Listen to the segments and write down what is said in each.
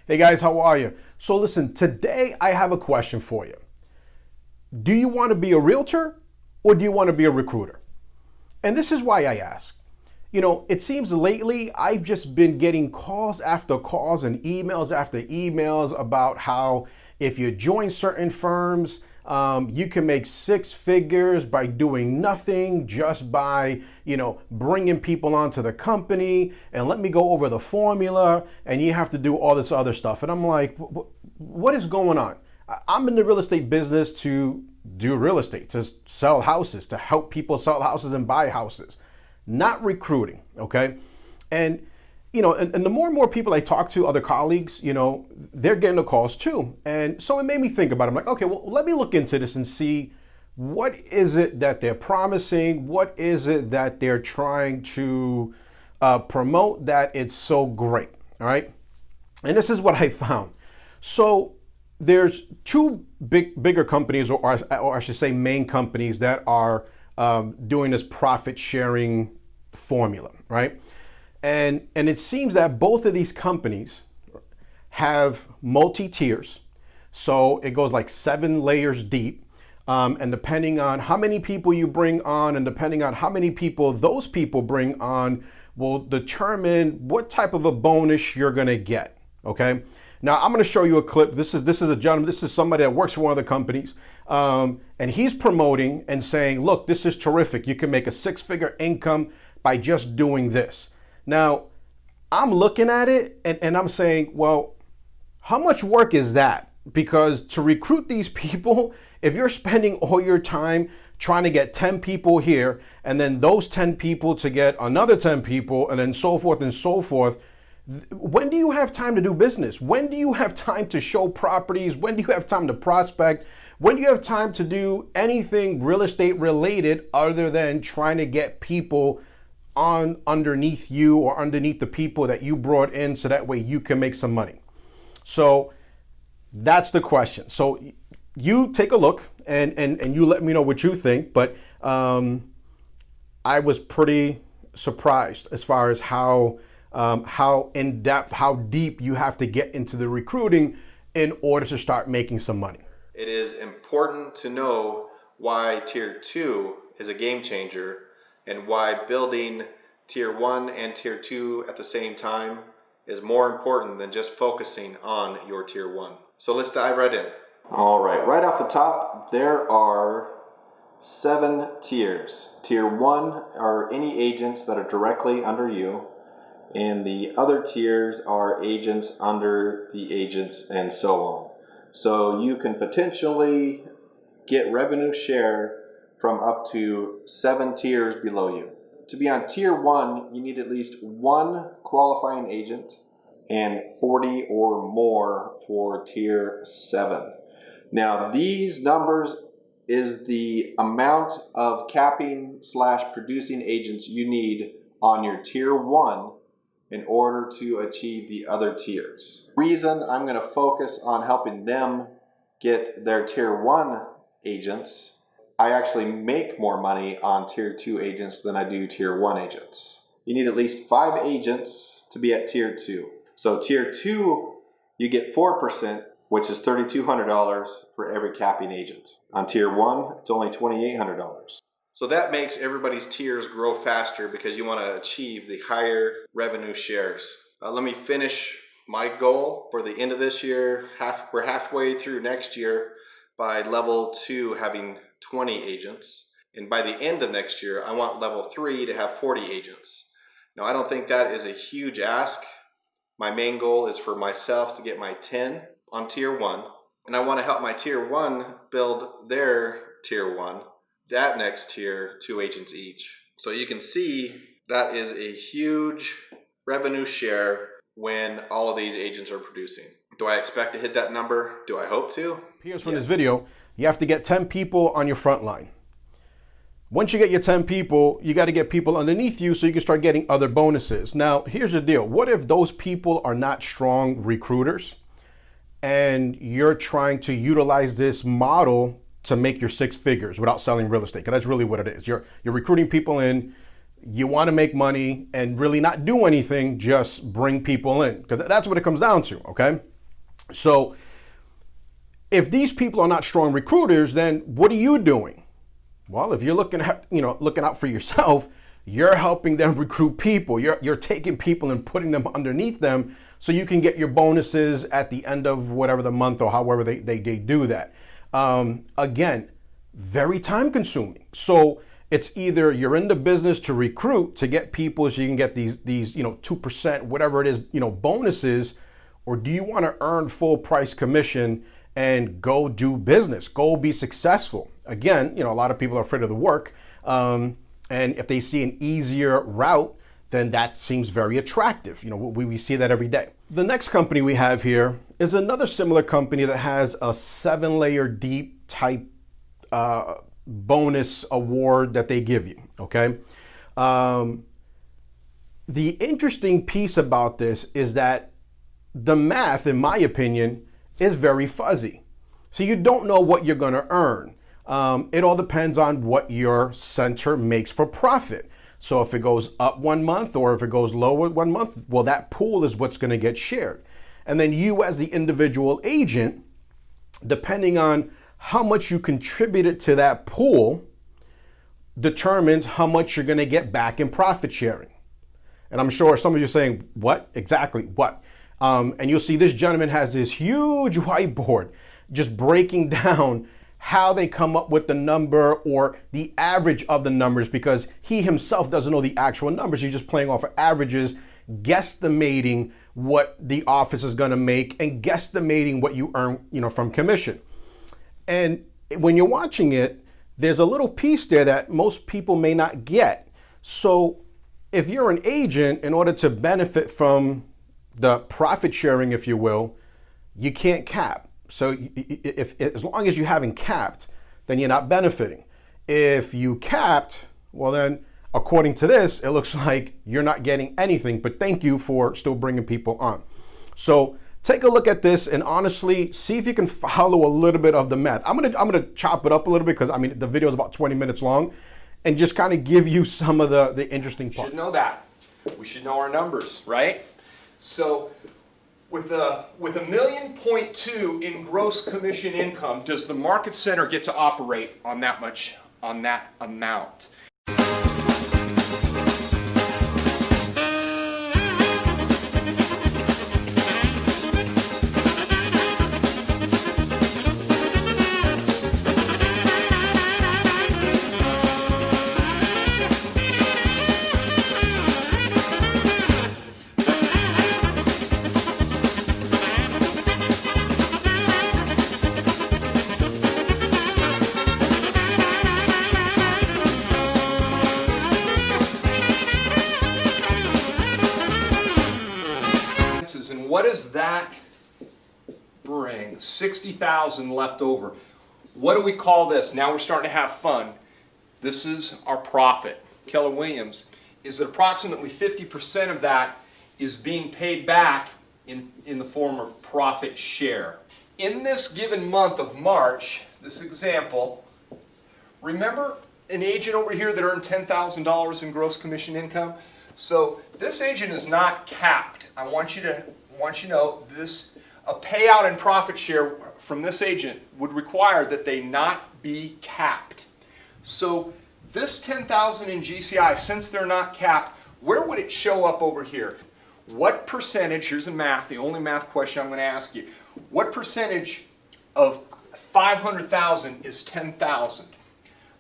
Hey guys, how are you? So listen, today I have a question for you. Do you want to be a realtor or do you want to be a recruiter? And this is why I ask. You know, it seems lately I've just been getting calls after calls and emails after emails about how if you join certain firms, you can make six figures by doing nothing, just by, bringing people onto the company, and let me go over the formula, and you have to do all this other stuff. And I'm like, what is going on? I'm in the real estate business to do real estate, to sell houses, to help people sell houses and buy houses, not recruiting, okay? And the more and more people I talk to, other colleagues, they're getting the calls too. And so it made me think about it. I'm like, okay, well, let me look into this and see what is it that they're promising? What is it that they're trying to promote that it's so great, all right? And this is what I found. So there's two bigger companies, or I should say main companies, that are doing this profit sharing formula, right? And it seems that both of these companies have multi-tiers. So it goes like 7 layers deep. And depending on how many people you bring on and depending on how many people those people bring on will determine what type of a bonus you're going to get. Okay. Now I'm going to show you a clip. This is a gentleman. This is somebody that works for one of the companies. And he's promoting and saying, look, this is terrific. You can make a 6-figure income by just doing this. Now, I'm looking at it and I'm saying, well, how much work is that? Because to recruit these people, if you're spending all your time trying to get 10 people here and then those 10 people to get another 10 people and then so forth and so forth, when do you have time to do business? When do you have time to show properties? When do you have time to prospect? When do you have time to do anything real estate related other than trying to get people on underneath you or underneath the people that you brought in so that way you can make some money? So that's the question. So you take a look and you let me know what you think. But I was pretty surprised as far as how in depth, how deep you have to get into the recruiting in order to start making some money. It is important to know why Tier 2 is a game changer and why building Tier 1 and Tier 2 at the same time is more important than just focusing on your Tier 1. So let's dive right in. All right off the top, there are 7 tiers. Tier 1 are any agents that are directly under you, and the other tiers are agents under the agents and so on. So you can potentially get revenue share from up to 7 tiers below you. To be on Tier 1, you need at least 1 qualifying agent and 40 or more for Tier 7. Now, these numbers is the amount of capping / producing agents you need on your Tier 1 in order to achieve the other tiers. Reason I'm going to focus on helping them get their Tier 1 agents, I actually make more money on Tier 2 agents than I do Tier 1 agents. You need at least 5 agents to be at Tier 2. So Tier 2, you get 4%, which is $3,200 for every capping agent. On Tier 1, it's only $2,800. So that makes everybody's tiers grow faster because you want to achieve the higher revenue shares. Let me finish my goal for the end of this year. We're halfway through next year by level 2 having 20 agents. And by the end of next year, I want level 3 to have 40 agents. Now, I don't think that is a huge ask. My main goal is for myself to get my 10 on Tier 1. And I want to help my Tier 1 build their Tier 1. That next tier, 2 agents each. So you can see that is a huge revenue share when all of these agents are producing. Do I expect to hit that number? Do I hope to? Here's from this video, you have to get 10 people on your front line. Once you get your 10 people, you got to get people underneath you so you can start getting other bonuses. Now, here's the deal. What if those people are not strong recruiters and you're trying to utilize this model to make your 6 figures without selling real estate? Because that's really what it is. You're recruiting people in, you want to make money and really not do anything, just bring people in. Because that's what it comes down to, okay? So if these people are not strong recruiters, then what are you doing? Well, if you're looking out for yourself, you're helping them recruit people. You're taking people and putting them underneath them so you can get your bonuses at the end of whatever the month or however they do that. Again, very time consuming. So it's either you're in the business to recruit to get people so you can get these 2%, whatever it is, bonuses, or do you want to earn full price commission and go do business, go be successful? Again, a lot of people are afraid of the work. And if they see an easier route, then that seems very attractive. We see that every day. The next company we have here is another similar company that has a 7-layer deep type bonus award that they give you, okay? The interesting piece about this is that the math, in my opinion, is very fuzzy. So you don't know what you're gonna earn. It all depends on what your center makes for profit. So if it goes up 1 month or if it goes lower 1 month, well, that pool is what's gonna get shared. And then you as the individual agent, depending on how much you contributed to that pool, determines how much you're gonna get back in profit sharing. And I'm sure some of you are saying, what? Exactly, what? And you'll see this gentleman has this huge whiteboard just breaking down how they come up with the number or the average of the numbers, because he himself doesn't know the actual numbers. He's just playing off of averages, guesstimating what the office is going to make and guesstimating what you earn, from commission. And when you're watching it, there's a little piece there that most people may not get. So if you're an agent, in order to benefit from the profit sharing, if you will, you can't cap. So if as long as you haven't capped, then you're not benefiting. If you capped, well then, according to this, it looks like you're not getting anything, but thank you for still bringing people on. So take a look at this and honestly see if you can follow a little bit of the math. I'm gonna chop it up a little bit because the video is about 20 minutes long, and just kind of give you some of the interesting parts. We should know that. We should know our numbers, right? So with $1.2 million in gross commission income, does the market center get to operate on that amount? And what does that bring? 60,000 left over. What do we call this? Now we're starting to have fun. This is our profit. Keller Williams is that approximately 50% of that is being paid back in the form of profit share. In this given month of March, this example, remember an agent over here that earned $10,000 in gross commission income? So this agent is not capped. I want you to know this. A payout and profit share from this agent would require that they not be capped. So this 10,000 in GCI, since they're not capped, where would it show up over here? What percentage? Here's the math. The only math question I'm going to ask you. What percentage of 500,000 is 10,000?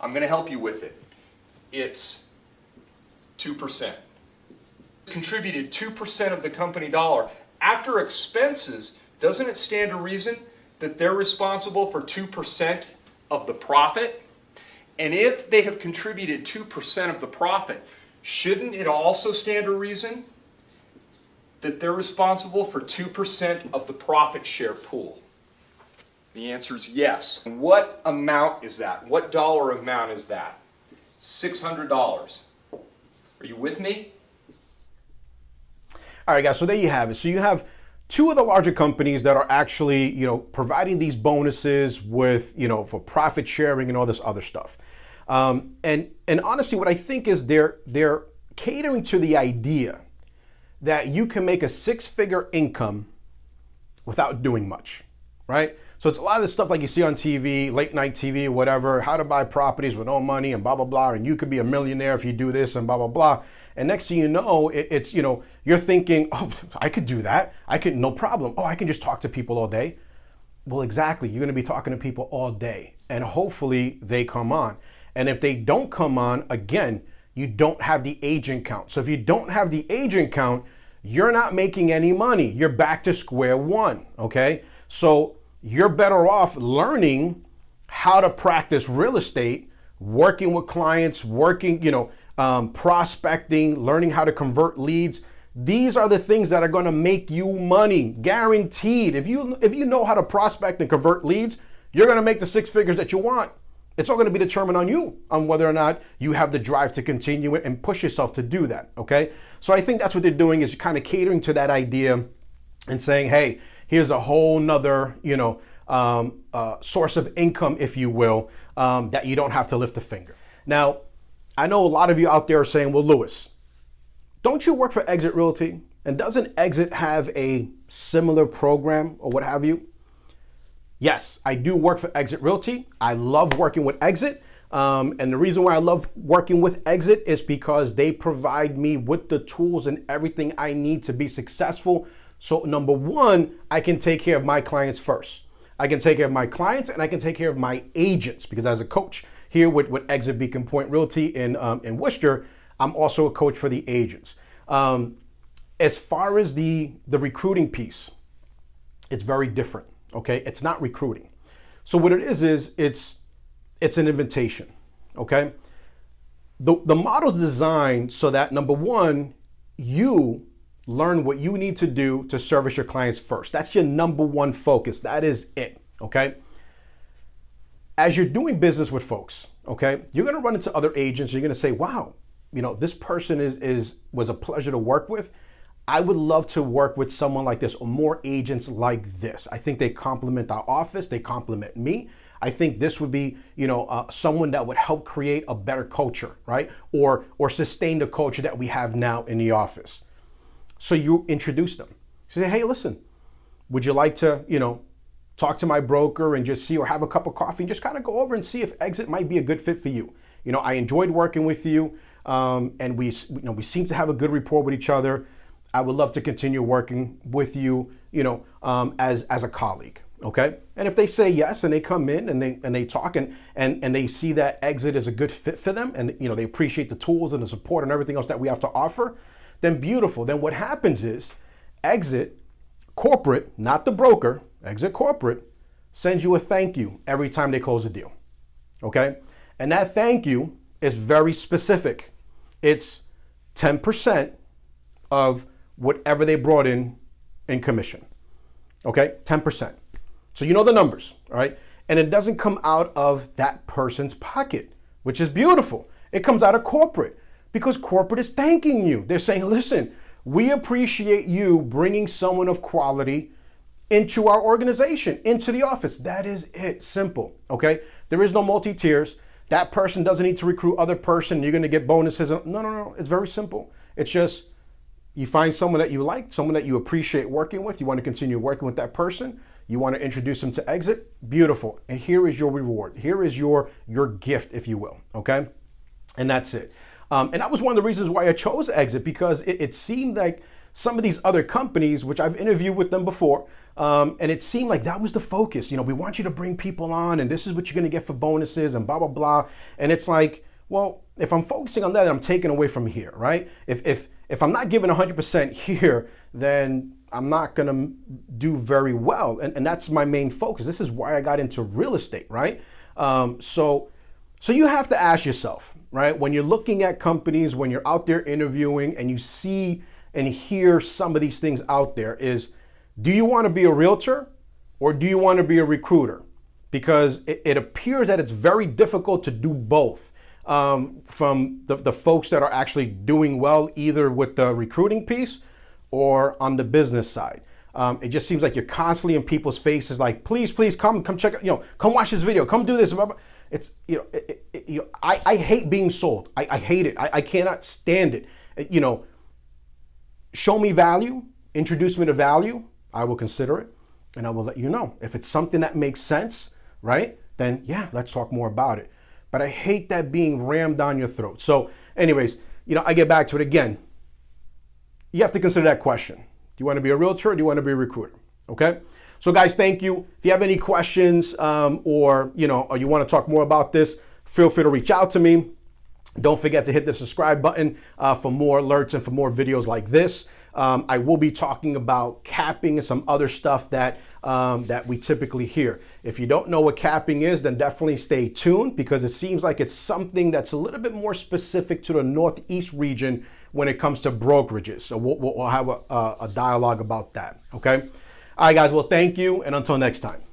I'm going to help you with it. It's 2%. Contributed 2% of the company dollar. After expenses, doesn't it stand to reason that they're responsible for 2% of the profit? And if they have contributed 2% of the profit, shouldn't it also stand to reason that they're responsible for 2% of the profit share pool? The answer is yes. What amount is that? What dollar amount is that? $600. Are you with me? All right, guys, so there you have it. So you have two of the larger companies that are actually, providing these bonuses with, for profit sharing and all this other stuff. And honestly, what I think is they're catering to the idea that you can make a 6-figure income without doing much, right? So it's a lot of the stuff like you see on TV, late night TV, whatever, how to buy properties with no money and blah, blah, blah. And you could be a millionaire if you do this and blah, blah, blah. And next thing you know, it's, you're thinking, oh, I could do that. I could, no problem. Oh, I can just talk to people all day. Well, exactly. You're going to be talking to people all day and hopefully they come on. And if they don't come on, again, you don't have the agent count. So if you don't have the agent count, you're not making any money. You're back to square one, okay? So you're better off learning how to practice real estate, working with clients, prospecting, learning how to convert leads. These are the things that are going to make you money, guaranteed. If you know how to prospect and convert leads, you're going to make the six figures that you want. It's all going to be determined on you, on whether or not you have the drive to continue it and push yourself to do that, okay? So I think that's what they're doing, is kind of catering to that idea and saying, hey, here's a whole nother, source of income, if you will, that you don't have to lift a finger. Now, I know a lot of you out there are saying, well, Lewis, don't you work for Exit Realty? And doesn't Exit have a similar program or what have you? Yes, I do work for Exit Realty. I love working with Exit. And the reason why I love working with Exit is because they provide me with the tools and everything I need to be successful. So number one, I can take care of my clients first. I can take care of my clients and I can take care of my agents, because as a coach here with Exit Beacon Point Realty in Worcester, I'm also a coach for the agents. As far as the recruiting piece, it's very different. Okay, it's not recruiting. So what it is it's an invitation. Okay, the model's designed so that number one, you learn what you need to do to service your clients first. That's your number one focus. That is it. Okay. As you're doing business with folks, okay, you're going to run into other agents. You're going to say, wow, this person was a pleasure to work with. I would love to work with someone like this or more agents like this. I think they complement our office. They complement me. I think this would be, someone that would help create a better culture, right? Or sustain the culture that we have now in the office. So you introduce them. You say, hey, listen, would you like to, talk to my broker and just see, or have a cup of coffee and just kind of go over and see if Exit might be a good fit for you. I enjoyed working with you, and we seem to have a good rapport with each other. I would love to continue working with you, as a colleague, okay? And if they say yes and they come in and they talk and they see that Exit is a good fit for them and, they appreciate the tools and the support and everything else that we have to offer, then beautiful. Then what happens is Exit Corporate, not the broker, Exit Corporate sends you a thank you every time they close a deal, okay? And that thank you is very specific. It's 10% of whatever they brought in commission, okay? 10%. So you know the numbers, all right? And it doesn't come out of that person's pocket, which is beautiful. It comes out of corporate, because corporate is thanking you. They're saying, listen, we appreciate you bringing someone of quality into our organization, into the office. That is it, simple, okay? There is no multi-tiers. That person doesn't need to recruit other person. You're gonna get bonuses. No, it's very simple. It's just, you find someone that you like, someone that you appreciate working with, you want to continue working with that person, you want to introduce them to Exit, beautiful. And here is your reward. Here is your gift, if you will, okay? And that's it. And that was one of the reasons why I chose Exit, because it seemed like some of these other companies, which I've interviewed with them before, and it seemed like that was the focus. We want you to bring people on and this is what you're going to get for bonuses and blah, blah, blah. And it's like, well, if I'm focusing on that, I'm taking away from here, right? If I'm not giving 100% here, then I'm not going to do very well. And that's my main focus. This is why I got into real estate, right? So you have to ask yourself, right? When you're looking at companies, when you're out there interviewing and you see and hear some of these things out there, is, do you want to be a realtor or do you want to be a recruiter? Because it appears that it's very difficult to do both. From the folks that are actually doing well, either with the recruiting piece or on the business side. It just seems like you're constantly in people's faces, like, please come check out, come watch this video, come do this. It's, I hate being sold. I hate it. I cannot stand it. Show me value, introduce me to value. I will consider it. and I will let you know. If it's something that makes sense, right, then yeah, let's talk more about it. But I hate that being rammed down your throat. So anyways, I get back to it again. You have to consider that question. Do you want to be a realtor or do you want to be a recruiter? Okay? So guys, thank you. If you have any questions or you want to talk more about this, feel free to reach out to me. Don't forget to hit the subscribe button for more alerts and for more videos like this. I will be talking about capping and some other stuff that we typically hear. If you don't know what capping is, then definitely stay tuned, because it seems like it's something that's a little bit more specific to the Northeast region when it comes to brokerages. So we'll have a dialogue about that. Okay. All right, guys. Well, thank you. And until next time.